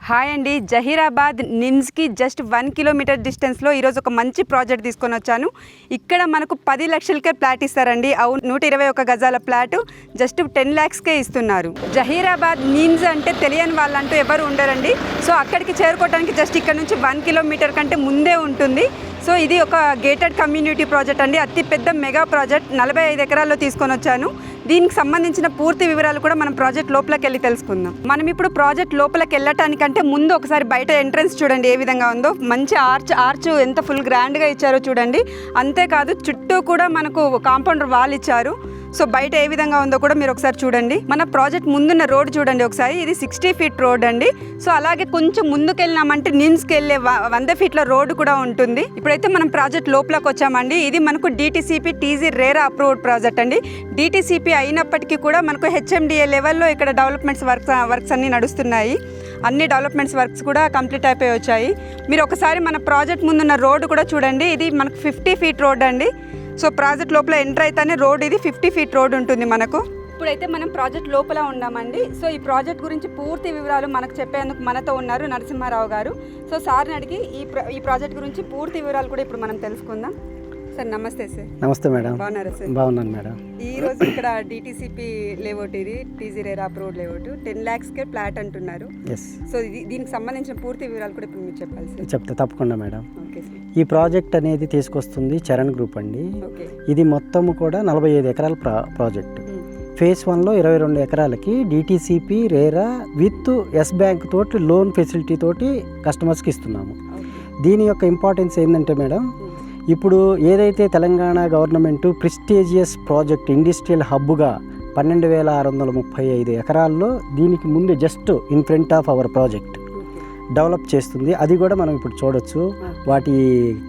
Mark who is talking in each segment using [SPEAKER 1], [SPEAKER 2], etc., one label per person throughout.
[SPEAKER 1] Hi అండి, Zaheerabad నిమ్స్కి just 1 kilometre డిస్టెన్స్లో ఈరోజు ఒక మంచి ప్రాజెక్ట్ తీసుకొని వచ్చాను. ఇక్కడ మనకు 10 లక్షలకే ప్లాట్ ఇస్తారండి. 121 గజాల ప్లాట్ జస్ట్ 10 lakhsకే ఇస్తున్నారు. జహీరాబాద్ నిమ్స్ అంటే తెలియని వాళ్ళంటూ ఎవరు ఉండరండి. సో అక్కడికి చేరుకోవడానికి జస్ట్ ఇక్కడ నుంచి 1 కిలోమీటర్ కంటే ముందే ఉంటుంది. సో ఇది ఒక గేటెడ్ కమ్యూనిటీ ప్రాజెక్ట్ అండి. అతి పెద్ద మెగా ప్రాజెక్ట్ 45 ఎకరాల్లో తీసుకొని వచ్చాను. దీనికి సంబంధించిన పూర్తి వివరాలు కూడా మనం ప్రాజెక్ట్ లోపలికి వెళ్ళి తెలుసుకుందాం. మనం ఇప్పుడు ప్రాజెక్ట్ లోపలికి వెళ్ళటానికంటే ముందు ఒకసారి బయట ఎంట్రన్స్ చూడండి ఏ విధంగా ఉందో. మంచి ఆర్చ్ ఎంత ఫుల్ గ్రాండ్గా ఇచ్చారో చూడండి. అంతేకాదు చుట్టూ కూడా మనకు కాంపౌండర్ వాల్ ఇచ్చారు. సో బయట ఏ విధంగా ఉందో కూడా మీరు ఒకసారి చూడండి. మన ప్రాజెక్ట్ ముందున్న రోడ్ చూడండి ఒకసారి. ఇది 60 feet రోడ్ అండి. సో అలాగే కొంచెం ముందుకు వెళ్ళినామంటే నిమ్స్కి వెళ్ళే 100 feet రోడ్డు కూడా ఉంటుంది. ఇప్పుడైతే మనం ప్రాజెక్ట్ లోపలికి వచ్చామండి. ఇది మనకు DTCP TZ RERA approved project అండి. DTCP అయినప్పటికీ కూడా మనకు HMDA లెవెల్లో ఇక్కడ డెవలప్మెంట్స్ వర్క్స్ అన్నీ నడుస్తున్నాయి. అన్ని డెవలప్మెంట్స్ వర్క్స్ కూడా కంప్లీట్ అయిపోయి వచ్చాయి. మీరు ఒకసారి మన ప్రాజెక్ట్ ముందున్న రోడ్డు కూడా చూడండి. ఇది మనకు 50 feet రోడ్ అండి. సో ప్రాజెక్ట్ లోపల ఎంటర్ అయితేనే రోడ్ ఇది 50 feet రోడ్ ఉంటుంది మనకు. ఇప్పుడైతే మనం ప్రాజెక్ట్ లోపల ఉన్నామండి. సో ఈ ప్రాజెక్ట్ గురించి పూర్తి వివరాలు మనకు చెప్పేందుకు మనతో ఉన్నారు నరసింహారావు గారు. సో సార్ని అడిగి ఈ ప్రాజెక్ట్ గురించి పూర్తి వివరాలు కూడా ఇప్పుడు మనం తెలుసుకుందాం. సార్ నమస్తే. సార్
[SPEAKER 2] నమస్తే మేడం.
[SPEAKER 1] బాగున్నారా సార్?
[SPEAKER 2] బాగున్నాను మేడం.
[SPEAKER 1] ఈరోజు ఇక్కడ DTCP లేఅవుట్ ఇది TZ RERA అప్రూవ్డ్ లేఅవుట్ 10 lakhsకే ఫ్లాట్ అంటున్నారు. సో దీనికి సంబంధించిన పూర్తి వివరాలు కూడా ఇప్పుడు మీరు చెప్పాలి సార్.
[SPEAKER 2] చెప్తా తప్పకుండా మేడం.
[SPEAKER 1] Okay sir.
[SPEAKER 2] ఈ ప్రాజెక్ట్ అనేది తీసుకొస్తుంది చరణ్ గ్రూప్ అండి. ఇది మొత్తము కూడా 45 ఎకరాల ప్రాజెక్టు. ఫేజ్ 1లో 22 ఎకరాలకి DTCP RERA with Yes Bank తోటి లోన్ ఫెసిలిటీ తోటి కస్టమర్స్కి ఇస్తున్నాము. దీని యొక్క ఇంపార్టెన్స్ ఏంటంటే మేడం, ఇప్పుడు ఏదైతే Telangana government prestigious project industrial హబ్గా 12,635 ఎకరాల్లో దీనికి ముందు just in front of our project develop చేస్తుంది. అది కూడా మనం ఇప్పుడు చూడొచ్చు. వాటి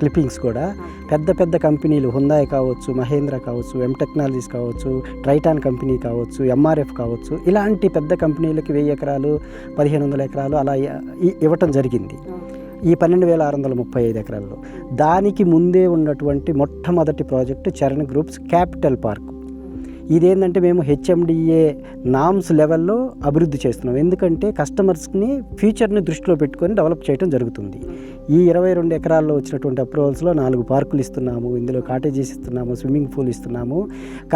[SPEAKER 2] క్లిప్పింగ్స్ కూడా పెద్ద పెద్ద కంపెనీలు హుందాయ్ కావచ్చు, మహేంద్ర కావచ్చు, టెక్నాలజీస్ కావచ్చు, ట్రైటాన్ కంపెనీ కావచ్చు, MRF కావచ్చు, ఇలాంటి పెద్ద కంపెనీలకి 1000 ఎకరాలు 1500 ఎకరాలు అలా ఇవ్వటం జరిగింది ఈ 12,635 ఎకరాల్లో. దానికి ముందే ఉన్నటువంటి మొట్టమొదటి project Charan groups capital park. ఇదేంటంటే మేము HMDA నామ్స్ లెవెల్లో అభివృద్ధి చేస్తున్నాం. ఎందుకంటే కస్టమర్స్ని ఫ్యూచర్ని దృష్టిలో పెట్టుకొని డెవలప్ చేయడం జరుగుతుంది. ఈ 22 ఎకరాల్లో వచ్చినటువంటి అప్రూవల్స్లో 4 పార్కులు ఇస్తున్నాము. ఇందులో కాటేజెస్ ఇస్తున్నాము, స్విమ్మింగ్ పూల్ ఇస్తున్నాము.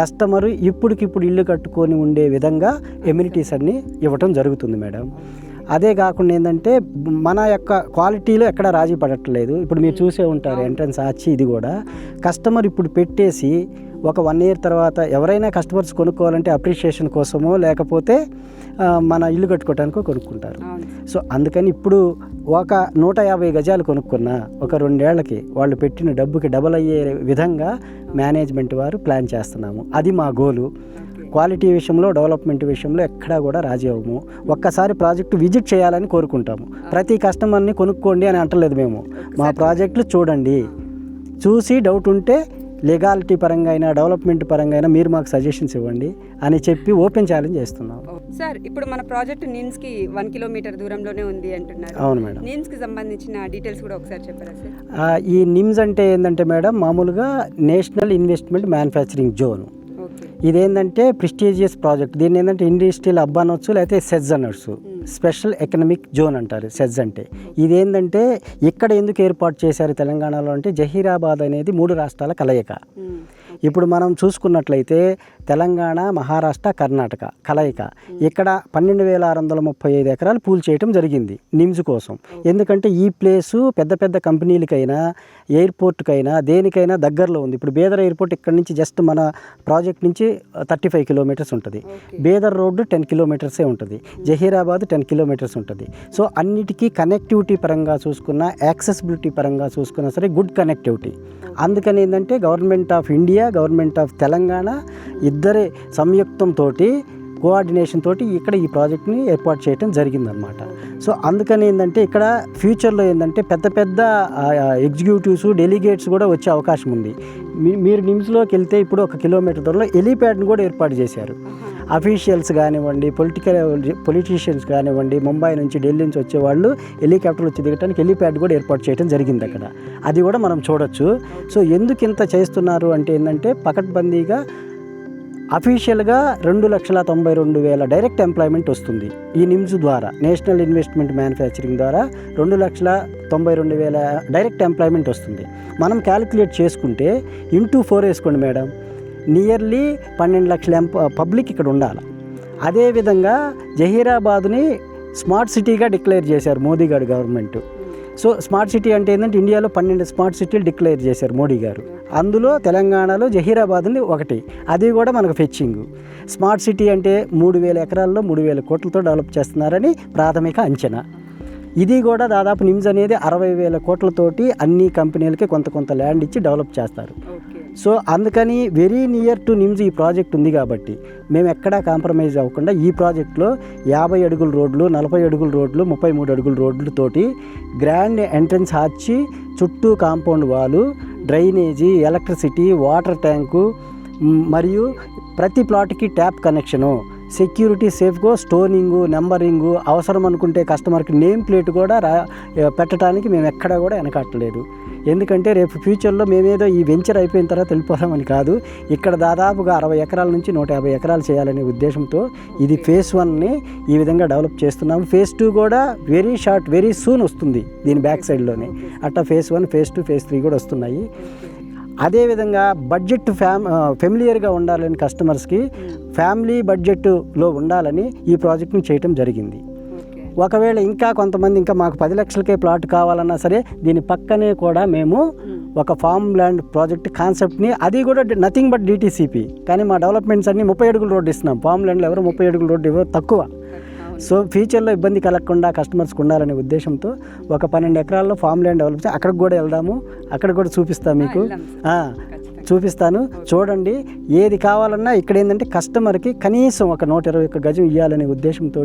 [SPEAKER 2] కస్టమర్ ఇప్పటికిప్పుడు ఇల్లు కట్టుకొని ఉండే విధంగా ఎమ్యూనిటీస్ అన్నీ ఇవ్వటం జరుగుతుంది మేడం. అదే కాకుండా ఏంటంటే మన యొక్క క్వాలిటీలో ఎక్కడ రాజీ పడట్లేదు. ఇప్పుడు మీరు చూసే ఉంటారు ఎంట్రన్స్ ఆర్చి. ఇది కూడా కస్టమర్ ఇప్పుడు పెట్టేసి ఒక 1 year తర్వాత ఎవరైనా కస్టమర్స్ కొనుక్కోవాలంటే అప్రిషియేషన్ కోసమో లేకపోతే మన ఇల్లు కట్టుకోవటానికో కొనుక్కుంటారు. సో అందుకని ఇప్పుడు ఒక 150 గజాలు కొనుక్కున్న ఒక 2 ఏళ్లకి వాళ్ళు పెట్టిన డబ్బుకి డబల్ అయ్యే విధంగా మేనేజ్మెంట్ వారు ప్లాన్ చేస్తున్నాము. అది మా గోలు. క్వాలిటీ విషయంలో, డెవలప్మెంట్ విషయంలో ఎక్కడా కూడా రాజీ అవ్వము. ఒక్కసారి ప్రాజెక్టు విజిట్ చేయాలని కోరుకుంటాము. ప్రతి కస్టమర్ని కొనుక్కోండి అని అంటలేదు మేము. మా ప్రాజెక్టులు చూడండి, చూసి డౌట్ ఉంటే లీగాలిటీ పరంగా అయినా డెవలప్మెంట్ పరంగా అయినా మీరు మాకు సజెషన్స్ ఇవ్వండి అని చెప్పి ఓపెన్ ఛాలెంజ్ చేస్తున్నాం.
[SPEAKER 1] సార్ ఇప్పుడు మన ప్రాజెక్ట్ నిమ్స్కి 1 kilometer దూరంలోనే ఉంది అంటున్నారు.
[SPEAKER 2] అవును మేడం.
[SPEAKER 1] నిమ్స్కి సంబంధించిన డీటెయిల్స్ కూడా ఒకసారి చెప్పరా సార్?
[SPEAKER 2] ఈ నిమ్స్ అంటే ఏంటంటే మేడం, మామూలుగా నేషనల్ ఇన్వెస్ట్మెంట్ మ్యానుఫ్యాక్చరింగ్ జోన్. ఇదేంటంటే ప్రెస్టీజియస్ ప్రాజెక్ట్. దీన్ని ఏంటంటే ఇండస్ట్రియల్ హబ్ అనొచ్చు, లేకపోతే సెజ్ అనొచ్చు. స్పెషల్ ఎకనామిక్ జోన్ అంటారు సెజ్ అంటే. ఇదేంటంటే ఇక్కడ ఎందుకు ఏర్పాటు చేశారు తెలంగాణలో అంటే, జహీరాబాద్ అనేది 3 రాష్ట్రాల కలయిక. ఇప్పుడు మనం చూసుకున్నట్లయితే తెలంగాణ, మహారాష్ట్ర, కర్ణాటక కలయిక. ఇక్కడ 12,635 ఎకరాలు పూల్ చేయటం జరిగింది నిమ్స్ కోసం. ఎందుకంటే ఈ ప్లేసు పెద్ద పెద్ద కంపెనీలకైనా, ఎయిర్పోర్ట్కైనా, దేనికైనా దగ్గరలో ఉంది. ఇప్పుడు బేదర్ ఎయిర్పోర్ట్ ఇక్కడ నుంచి జస్ట్ మన ప్రాజెక్ట్ నుంచి 35 kilometers ఉంటుంది. బేదర్ రోడ్డు 10 kilometers ఉంటుంది. జహీరాబాద్ 10 kilometers ఉంటుంది. సో అన్నిటికీ కనెక్టివిటీ పరంగా చూసుకున్న, యాక్సెసిబిలిటీ పరంగా చూసుకున్నా సరే గుడ్ కనెక్టివిటీ. అందుకని ఏంటంటే government of India, government of Telangana ఇద్దరే సంయుక్తంతో, కోఆర్డినేషన్ తోటి ఇక్కడ ఈ ప్రాజెక్ట్ని ఏర్పాటు చేయడం జరిగిందనమాట. సో అందుకని ఏంటంటే ఇక్కడ ఫ్యూచర్లో ఏంటంటే పెద్ద పెద్ద ఎగ్జిక్యూటివ్స్, డెలిగేట్స్ కూడా వచ్చే అవకాశం ఉంది. మీరు నిమ్స్లోకి వెళ్తే ఇప్పుడు 1 kilometer దూరంలో హెలీప్యాడ్ని కూడా ఏర్పాటు చేశారు. అఫీషియల్స్ కానివ్వండి, పొలిటీషియన్స్ కానివ్వండి, ముంబై నుంచి, ఢిల్లీ నుంచి వచ్చేవాళ్ళు హెలికాప్టర్లు వచ్చి దిగడానికి హెలీప్యాడ్ కూడా ఏర్పాటు చేయడం జరిగింది అక్కడ. అది కూడా మనం చూడొచ్చు. సో ఎందుకు ఇంత చేస్తున్నారు అంటే ఏంటంటే పకడ్బందీగా అఫీషియల్గా 2,92,000 డైరెక్ట్ ఎంప్లాయ్మెంట్ వస్తుంది ఈ నిమ్స్ ద్వారా. నేషనల్ ఇన్వెస్ట్మెంట్ మ్యానుఫ్యాక్చరింగ్ ద్వారా 2,92,000 డైరెక్ట్ ఎంప్లాయ్మెంట్ వస్తుంది. మనం క్యాలిక్యులేట్ చేసుకుంటే ఇంటూ 4 వేసుకోండి మేడం, నియర్లీ 12 లక్షల పబ్లిక్ ఇక్కడ ఉండాలి. అదేవిధంగా జహీరాబాద్ని స్మార్ట్ సిటీగా డిక్లేర్ చేశారు మోదీ గారి గవర్నమెంట్. సో స్మార్ట్ సిటీ అంటే ఏంటంటే ఇండియాలో 12 స్మార్ట్ సిటీలు డిక్లేర్ చేశారు మోడీ గారు. అందులో తెలంగాణలో జహీరాబాద్ని ఒకటి, అది కూడా మనకు ఫెచ్చింగ్. స్మార్ట్ సిటీ అంటే 3,000 ఎకరాల్లో 3,000 కోట్లతో డెవలప్ చేస్తున్నారని ప్రాథమిక అంచనా. ఇది కూడా దాదాపు నిమ్స్ అనేది 60,000 కోట్లతోటి అన్ని కంపెనీలకి కొంత ల్యాండ్ ఇచ్చి డెవలప్ చేస్తారు. సో అందుకని వెరీ నియర్ టు నిమ్స్ ఈ ప్రాజెక్ట్ ఉంది కాబట్టి మేము ఎక్కడా కాంప్రమైజ్ అవ్వకుండా ఈ ప్రాజెక్ట్లో 50 అడుగుల రోడ్లు, 40 అడుగుల రోడ్లు, 33 అడుగుల రోడ్లతోటి గ్రాండ్ ఎంట్రన్స్ హార్చి, చుట్టూ కాంపౌండ్ వాలు, డ్రైనేజీ, ఎలక్ట్రిసిటీ, వాటర్ ట్యాంకు మరియు ప్రతి ప్లాట్కి ట్యాప్ కనెక్షను, సెక్యూరిటీ సేఫ్గా స్టోనింగు, నెంబరింగు, అవసరం అనుకుంటే కస్టమర్కి నేమ్ ప్లేట్ కూడా పెట్టడానికి మేము ఎక్కడా కూడా వెనకట్టలేదు. ఎందుకంటే రేపు ఫ్యూచర్లో మేమేదో ఈ వెంచర్ అయిపోయిన తర్వాత వెళ్ళిపోదామని కాదు, ఇక్కడ దాదాపుగా 60 ఎకరాల నుంచి 150 ఎకరాలు చేయాలనే ఉద్దేశంతో ఇది ఫేజ్ 1ని ఈ విధంగా డెవలప్ చేస్తున్నాము. ఫేజ్ 2 కూడా వెరీ సూన్ వస్తుంది దీని బ్యాక్ సైడ్లోనే. అట్లా ఫేజ్ 1, ఫేజ్ 2, ఫేజ్ 3 కూడా వస్తున్నాయి. అదేవిధంగా బడ్జెట్ ఫెమిలియర్గా ఉండాలని కస్టమర్స్కి ఫ్యామిలీ బడ్జెట్లో ఉండాలని ఈ ప్రాజెక్ట్ని చేయటం జరిగింది. ఒకవేళ ఇంకా కొంతమంది ఇంకా మాకు 10 లక్షలకే ప్లాట్ కావాలన్నా సరే దీని పక్కనే కూడా మేము ఒక ఫామ్ ల్యాండ్ ప్రాజెక్ట్ కాన్సెప్ట్ని, అది కూడా నథింగ్ బట్ డిటీసీపీ, కానీ మా డెవలప్మెంట్స్ అన్ని 30 అడుగుల రోడ్డు ఇస్తున్నాం. ఫామ్ ల్యాండ్లో ఎవరు 30 అడుగుల రోడ్డు ఇవ్వరు, తక్కువ. సో ఫ్యూచర్లో ఇబ్బంది కలగకుండా కస్టమర్స్కి ఉండాలనే ఉద్దేశంతో ఒక 12 ఎకరాల్లో ఫామ్ ల్యాండ్ డెవలప్ చేసి అక్కడికి కూడా వెళ్దాము, అక్కడ కూడా చూపిస్తాను మీకు, చూపిస్తాను చూడండి. ఏది కావాలన్నా ఇక్కడ ఏంటంటే కస్టమర్కి కనీసం ఒక 121 గజం ఇవ్వాలనే ఉద్దేశంతో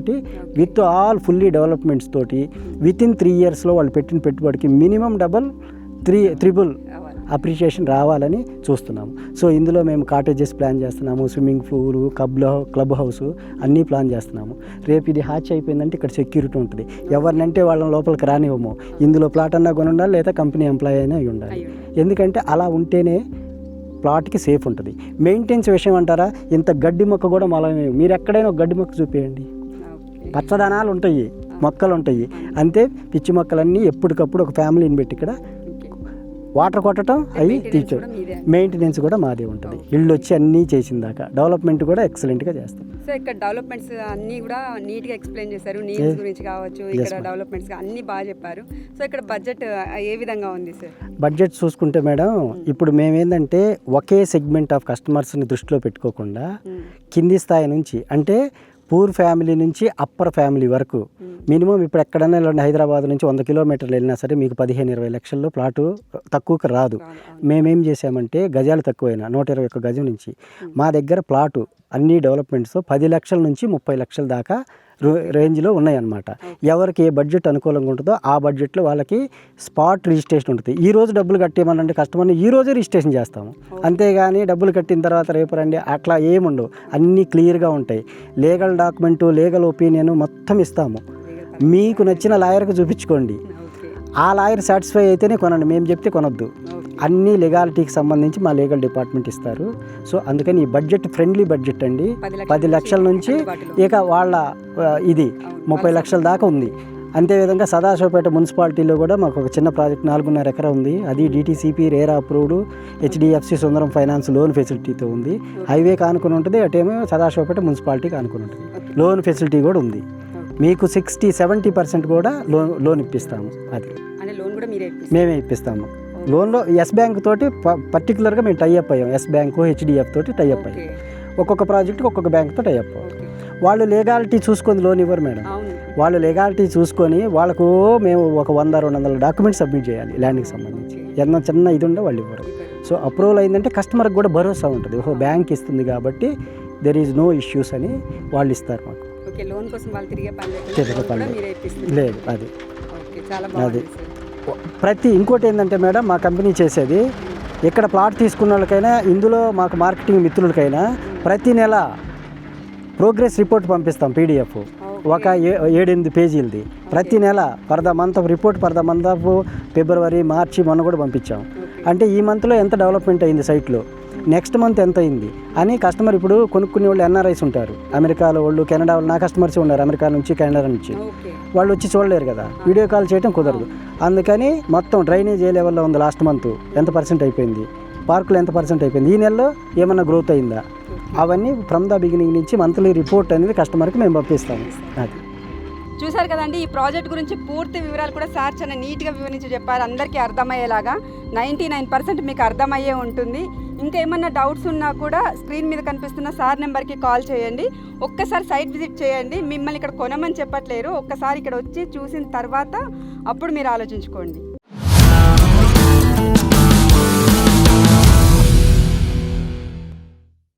[SPEAKER 2] విత్ ఆల్ ఫుల్లీ డెవలప్మెంట్స్ తోటి వితిన్ 3 ఇయర్స్లో వాళ్ళు పెట్టిన పెట్టుబడికి మినిమం త్రిబుల్ అప్రిషియేషన్ రావాలని చూస్తున్నాము. సో ఇందులో మేము కాటేజెస్ ప్లాన్ చేస్తున్నాము, స్విమ్మింగ్ పూలు, క్లబ్ హౌస్ అన్నీ ప్లాన్ చేస్తున్నాము. రేపు ఇది హ్యాచ్ అయిపోయిందంటే ఇక్కడ సెక్యూరిటీ ఉంటుంది, ఎవరినంటే వాళ్ళని లోపలికి రానివ్వము. ఇందులో ప్లాట్ అన్నా కొని ఉండాలి, లేదా కంపెనీ ఎంప్లాయీ అయినా అయి ఉండాలి. ఎందుకంటే అలా ఉంటేనే ప్లాట్కి సేఫ్ ఉంటుంది. మెయింటెనెన్స్ విషయం అంటారా, ఇంత గడ్డి మొక్క కూడా మీరు ఎక్కడైనా ఒక గడ్డి మొక్క చూపేయండి, పచ్చదనాలు ఉంటాయి, మొక్కలు ఉంటాయి. అంతే పిచ్చి మొక్కలన్నీ ఎప్పటికప్పుడు ఒక ఫ్యామిలీని పెట్టి ఇక్కడ వాటర్ కొట్టడం అవి తీర్చడం, మెయింటెనెన్స్ కూడా మాదే ఉంటుంది. ఇళ్ళు వచ్చి అన్నీ చేసిన దాకా డెవలప్మెంట్ కూడా ఎక్సలెంట్గా చేస్తాం.
[SPEAKER 1] సో ఇక్కడ డెవలప్మెంట్స్ అన్నీ కూడా నీట్గా ఎక్స్ప్లెయిన్ చేశారు, నీడ్స్ గురించి కావచ్చు, ఇక్కడ డెవలప్మెంట్స్ అన్నీ బాగా చెప్పారు. సో ఇక్కడ బడ్జెట్ ఏ విధంగా ఉంది సార్?
[SPEAKER 2] బడ్జెట్ చూసుకుంటే మేడం, ఇప్పుడు మేమేంటంటే ఒకే సెగ్మెంట్ ఆఫ్ కస్టమర్స్ని దృష్టిలో పెట్టుకోకుండా కింది స్థాయి నుంచి అంటే పూర్ ఫ్యామిలీ నుంచి అప్పర్ ఫ్యామిలీ వరకు మినిమం ఇప్పుడు ఎక్కడైనా హైదరాబాద్ నుంచి 100 కిలోమీటర్లు వెళ్ళినా సరే మీకు 15-20 లక్షల్లో ప్లాటు తక్కువకి రాదు. మేమేం చేసామంటే గజాలు తక్కువైనా 121 గజం నుంచి మా దగ్గర ప్లాటు అన్ని డెవలప్మెంట్స్ 10 లక్షల నుంచి 30 లక్షల దాకా రేంజ్లో ఉన్నాయన్నమాట. ఎవరికి ఏ బడ్జెట్ అనుకూలంగా ఉంటుందో ఆ బడ్జెట్లో వాళ్ళకి స్పాట్ రిజిస్ట్రేషన్ ఉంటుంది. ఈ రోజు డబ్బులు కట్టేయమనంటే కస్టమర్ని ఈ రోజే రిజిస్ట్రేషన్ చేస్తాము, అంతేగాని డబ్బులు కట్టిన తర్వాత రేపు రండి అట్లా ఏముండవు. అన్నీ క్లియర్గా ఉంటాయి. లీగల్ డాక్యుమెంటు, లీగల్ ఒపీనియన్ మొత్తం ఇస్తాము. మీకు నచ్చిన లాయర్కి చూపించుకోండి, ఆ లాయర్ సాటిస్ఫై అయితేనే కొనండి, మేము చెప్తే కొనొద్దు. అన్ని లీగాలిటీకి సంబంధించి మా లీగల్ డిపార్ట్మెంట్ ఇస్తారు. సో అందుకని ఈ బడ్జెట్ ఫ్రెండ్లీ బడ్జెట్ అండి. 10 లక్షల నుంచి ఇక వాళ్ళ ఇది 30 లక్షల దాకా ఉంది. అంతేవిధంగా సదాశివపేట మున్సిపాలిటీలో కూడా మాకు ఒక చిన్న ప్రాజెక్ట్ 4.5 ఎకరా ఉంది. అది డిటీసీపీ రేరా అప్రూవ్డ్ HDFC సుందరం ఫైనాన్స్ లోన్ ఫెసిలిటీతో ఉంది. హైవేకి ఆనుకుని ఉంటుంది, అటేమో సదాశివపేట మున్సిపాలిటీకి ఆనుకుని ఉంటుంది. లోన్ ఫెసిలిటీ కూడా ఉంది. మీకు 60-70% కూడా లోన్ ఇప్పిస్తాము. అది మేమే ఇప్పిస్తాము. లోన్లో ఎస్ బ్యాంక్ తోటి పర్టికులర్గా మేము టైఅప్ అయ్యాం. ఎస్ బ్యాంకు, HDF తోటి టైఅప్ అయ్యాం. ఒక్కొక్క ప్రాజెక్టుకి ఒక్కొక్క బ్యాంక్తో టైఅప్ అయ్యాం. వాళ్ళు లీగాలిటీ చూసుకొని లోన్ ఇవ్వరు మేడం. వాళ్ళు లీగాలిటీ చూసుకొని వాళ్ళకు మేము ఒక 100-200 డాక్యుమెంట్స్ సబ్మిట్ చేయాలి ల్యాండ్కి సంబంధించి. ఏదన్నా చిన్న ఇది ఉండే వాళ్ళు ఇవ్వరు. సో అప్రూవల్ అయిందంటే కస్టమర్కి కూడా భరోసా ఉంటుంది, ఓహో బ్యాంక్ ఇస్తుంది కాబట్టి దెర్ ఈజ్ నో ఇష్యూస్ అని వాళ్ళు ఇస్తారు మాకు.
[SPEAKER 1] లోన్ కోసం వాళ్ళు తిరిగే
[SPEAKER 2] లేదు. అది ప్రతి ఇంకోటి ఏంటంటే మేడం, మా కంపెనీ చేసేది ఇక్కడ ప్లాట్ తీసుకున్న వాళ్ళకైనా ఇందులో మాకు మార్కెటింగ్ మిత్రులకైనా ప్రతి నెల ప్రోగ్రెస్ రిపోర్ట్ పంపిస్తాం. PDF ఒక 7-8 పేజీలది ప్రతి నెల for the month of report, for the month of February, March మొన్న కూడా పంపించాం. అంటే ఈ మంత్లో ఎంత డెవలప్మెంట్ అయింది సైట్లో, నెక్స్ట్ మంత్ ఎంత అయింది అని కస్టమర్ ఇప్పుడు కొనుక్కునే వాళ్ళు ఎన్ఆర్ఐస్ ఉంటారు, అమెరికాలో వాళ్ళు, కెనడా వాళ్ళు, నా కస్టమర్స్ ఉన్నారు అమెరికా నుంచి, కెనడా నుంచి. వాళ్ళు వచ్చి చూడలేరు కదా, వీడియో కాల్ చేయడం కుదరదు. అందుకని మొత్తం డ్రైనేజ్ ఏ లెవెల్లో ఉంది, లాస్ట్ మంత్ ఎంత పర్సెంట్ అయిపోయింది, పార్కులో ఎంత పర్సెంట్ అయిపోయింది, ఈ నెలలో ఏమన్నా గ్రోత్ అయిందా, అవన్నీ ఫ్రమ్ ద బిగినింగ్ నుంచి మంత్లీ రిపోర్ట్ అనేది కస్టమర్కి మేము పంపిస్తాము. అది
[SPEAKER 1] చూసారు కదండి, ఈ ప్రాజెక్ట్ గురించి పూర్తి వివరాలు కూడా సార్ చాలా నీట్గా వివరించి చెప్పారు, అందరికీ అర్థమయ్యేలాగా. 99% మీకు అర్థమయ్యే ఉంటుంది. ఇంకా ఏమన్నా డౌట్స్ ఉన్నా కూడా స్క్రీన్ మీద కనిపిస్తున్న సార్ నెంబర్కి కాల్ చేయండి. ఒక్కసారి సైట్ విజిట్ చేయండి. మిమ్మల్ని ఇక్కడ కొనమని చెప్పట్లేరు, ఒక్కసారి ఇక్కడ వచ్చి చూసిన తర్వాత అప్పుడు మీరు ఆలోచించుకోండి.